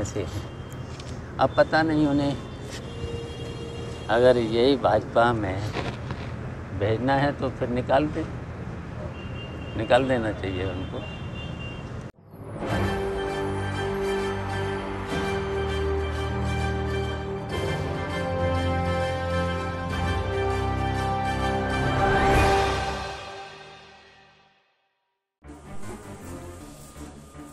से हैं। अब पता नहीं उन्हें अगर यही भाजपा में भेजना है तो फिर निकाल देना चाहिए उनको।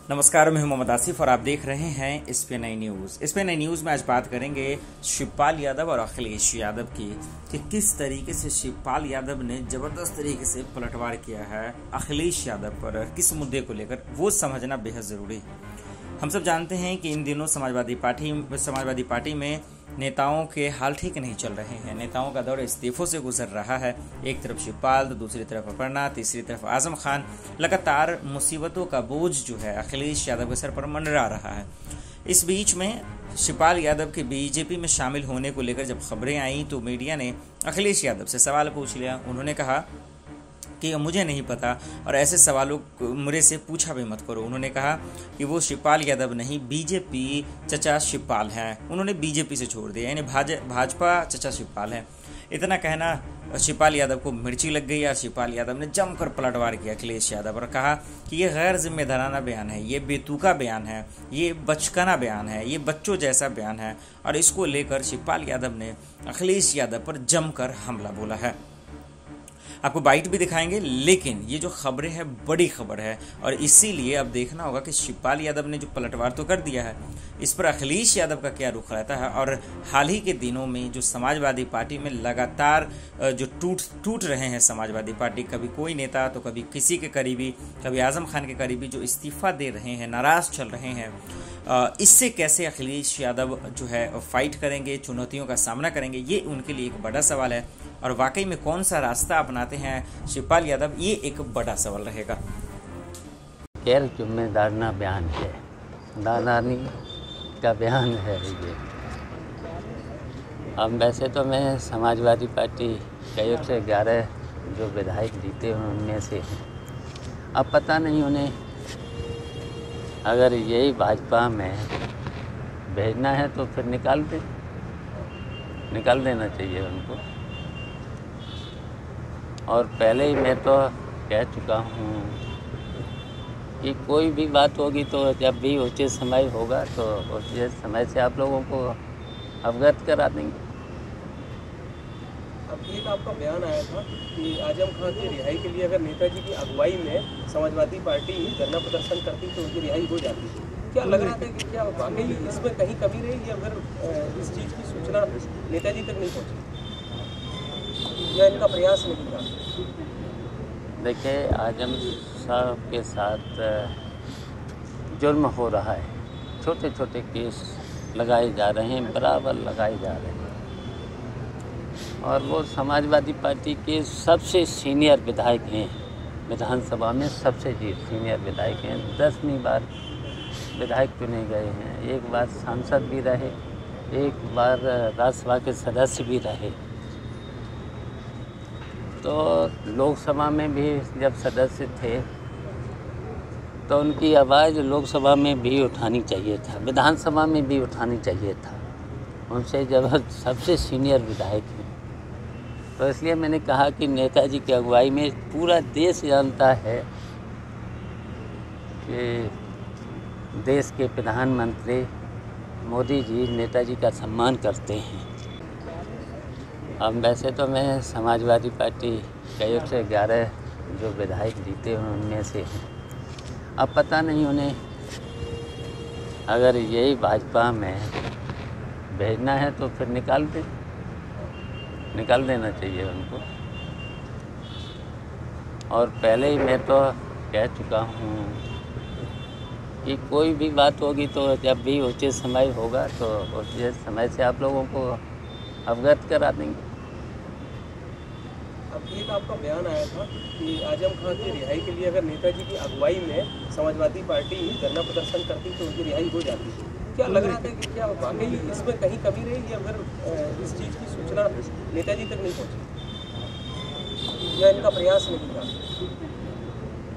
नमस्कार, मैं हूं मोहम्मद आसिफ और आप देख रहे हैं SPNI न्यूज़। SPNI न्यूज़ में आज बात करेंगे शिवपाल यादव और अखिलेश यादव की कि किस तरीके से शिवपाल यादव ने जबरदस्त तरीके से पलटवार किया है अखिलेश यादव पर, किस मुद्दे को लेकर, वो समझना बेहद ज़रूरी है। हम सब जानते हैं कि इन दिनों समाजवादी पार्टी में नेताओं के हाल ठीक नहीं चल रहे हैं। नेताओं का दौर इस्तीफों से गुजर रहा है। एक तरफ शिवपाल तो दूसरी तरफ अपर्णा, तीसरी तरफ आजम खान। लगातार मुसीबतों का बोझ जो है अखिलेश यादव के सर पर मंडरा रहा है। इस बीच में शिवपाल यादव के बीजेपी में शामिल होने को लेकर जब खबरें आई तो मीडिया ने अखिलेश यादव से सवाल पूछ लिया। उन्होंने कहा कि मुझे नहीं पता और ऐसे सवालों मुझे से पूछा भी मत करो। उन्होंने कहा कि वो शिवपाल यादव नहीं, बीजेपी चचा शिवपाल हैं। उन्होंने बीजेपी से छोड़ दिया, यानी भाजपा चचा शिवपाल है। इतना कहना शिवपाल यादव को मिर्ची लग गई और शिवपाल यादव ने जमकर पलटवार किया अखिलेश यादव और कहा कि ये गैर जिम्मेदाराना बयान है, ये बेतुका बयान है, ये बचकाना बयान है, ये बच्चों जैसा बयान है। और इसको लेकर शिवपाल यादव ने अखिलेश यादव पर जमकर हमला बोला है। आपको बाइट भी दिखाएंगे, लेकिन ये जो खबरें हैं बड़ी खबर है और इसीलिए अब देखना होगा कि शिवपाल यादव ने जो पलटवार तो कर दिया है, इस पर अखिलेश यादव का क्या रुख रहता है। और हाल ही के दिनों में जो समाजवादी पार्टी में लगातार जो टूट रहे हैं समाजवादी पार्टी, कभी कोई नेता तो कभी किसी के करीबी, कभी आजम खान के करीबी जो इस्तीफा दे रहे हैं, नाराज चल रहे हैं, इससे कैसे अखिलेश यादव जो है फाइट करेंगे, चुनौतियों का सामना करेंगे, ये उनके लिए एक बड़ा सवाल है। और वाकई में कौन सा रास्ता अपनाते हैं शिवपाल यादव, ये एक बड़ा सवाल रहेगा। गैर जिम्मेदाराना बयान है, दादानी का बयान है ये। अब वैसे तो मैं समाजवादी पार्टी के 1 से 11 जो विधायक जीते हैं उनमें से हैं। अब पता नहीं उन्हें अगर यही भाजपा में भेजना है तो फिर निकाल देना चाहिए उनको। और पहले ही मैं तो कह चुका हूँ कि कोई भी बात होगी तो जब भी उचित समय होगा तो उचित समय से आप लोगों को अवगत करा देंगे। अब एक आपका बयान आया था कि आजम खान की रिहाई के लिए अगर नेताजी की अगुवाई में समाजवादी पार्टी धरना प्रदर्शन करती तो उनकी रिहाई हो जाती। क्या लग रहा था कि क्या वाकई इसमें कहीं कमी रही या अगर इस चीज़ की सूचना नेताजी तक नहीं पहुँची या इनका प्रयास नहीं था? देखिए, आजम साहब के साथ जुर्म हो रहा है, छोटे छोटे केस लगाए जा रहे हैं, बराबर लगाए जा रहे हैं। और वो समाजवादी पार्टी के सबसे सीनियर विधायक हैं, विधानसभा में सबसे सीनियर विधायक हैं। 10वीं बार विधायक चुने गए हैं, एक बार सांसद भी रहे, एक बार राज्यसभा के सदस्य भी रहे। तो लोकसभा में भी जब सदस्य थे तो उनकी आवाज़ लोकसभा में भी उठानी चाहिए था, विधानसभा में भी उठानी चाहिए था। उनसे जब सबसे सीनियर विधायक हैं, तो इसलिए मैंने कहा कि नेताजी की अगुवाई में पूरा देश जानता है कि देश के प्रधानमंत्री मोदी जी नेताजी का सम्मान करते हैं। अब वैसे तो मैं समाजवादी पार्टी के 1 से 11 जो विधायक जीते हैं उनमें से हैं। अब पता नहीं उन्हें अगर यही भाजपा में भेजना है तो फिर निकाल देना चाहिए उनको। और पहले ही मैं तो कह चुका हूँ कि कोई भी बात होगी तो जब भी उचित समय होगा तो उचित समय से आप लोगों को अवगत करा देंगे। अब एक आपका बयान आया था कि आजम खान की रिहाई के लिए अगर नेताजी की अगुवाई में समाजवादी पार्टी धरना प्रदर्शन करती तो उनकी रिहाई हो जाती। क्या लग रहा था कि क्या वाकई इसमें कहीं कमी रही या अगर इस चीज़ की सूचना नेताजी तक नहीं पहुँची या इनका प्रयास नहीं था?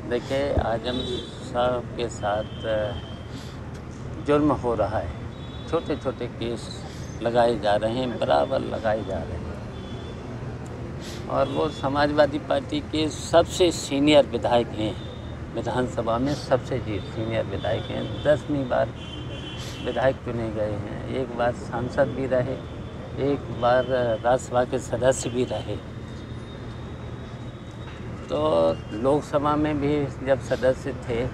देखिए, आजम साहब के साथ जुर्म हो रहा है, छोटे छोटे केस लगाए जा रहे हैं, बराबर लगाए जा रहे हैं। और वो समाजवादी पार्टी के सबसे सीनियर विधायक हैं, विधानसभा में सबसे सीनियर विधायक हैं, 10वीं बार विधायक चुने गए हैं, एक बार सांसद भी रहे, एक बार राज्यसभा के सदस्य भी रहे। तो लोकसभा में भी जब सदस्य थे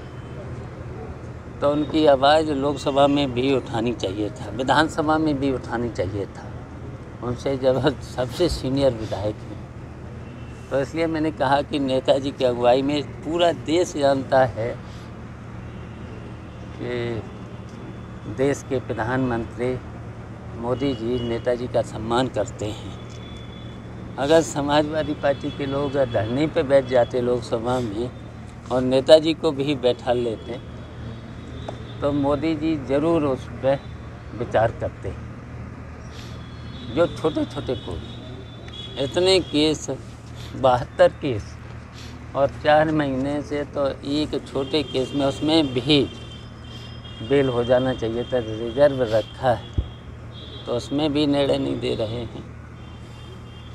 तो उनकी आवाज़ लोकसभा में भी उठानी चाहिए था, विधानसभा में भी उठानी चाहिए था। उनसे जब सबसे सीनियर विधायक हैं, तो इसलिए मैंने कहा कि नेताजी की अगुवाई में पूरा देश जानता है कि देश के प्रधानमंत्री मोदी जी नेताजी का सम्मान करते हैं। अगर समाजवादी पार्टी के लोग धरने पे बैठ जाते लोकसभा में और नेताजी को भी बैठा लेते तो मोदी जी ज़रूर उस पर विचार करते। जो छोटे छोटे को इतने केस 72 केस और 4 महीने से तो एक छोटे केस में उसमें भी बेल हो जाना चाहिए था, रिजर्व रखा है तो उसमें भी निर्णय नहीं दे रहे हैं।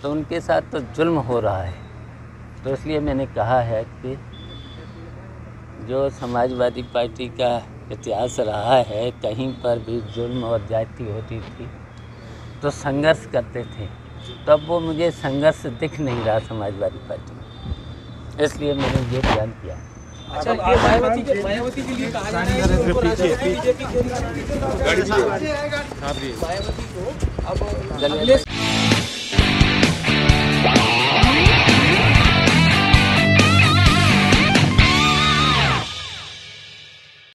तो उनके साथ तो जुल्म हो रहा है। तो इसलिए मैंने कहा है कि जो समाजवादी पार्टी का इतिहास रहा है, कहीं पर भी जुल्म और ज्यादती होती थी तो संघर्ष करते थे, तब वो मुझे संघर्ष दिख नहीं रहा समाजवादी पार्टी में, इसलिए मैंने ये बयान किया। अच्छा, ये मायावती के लिए कहा जा रहा है कि उनको बीजेपी मायावती को अब अगले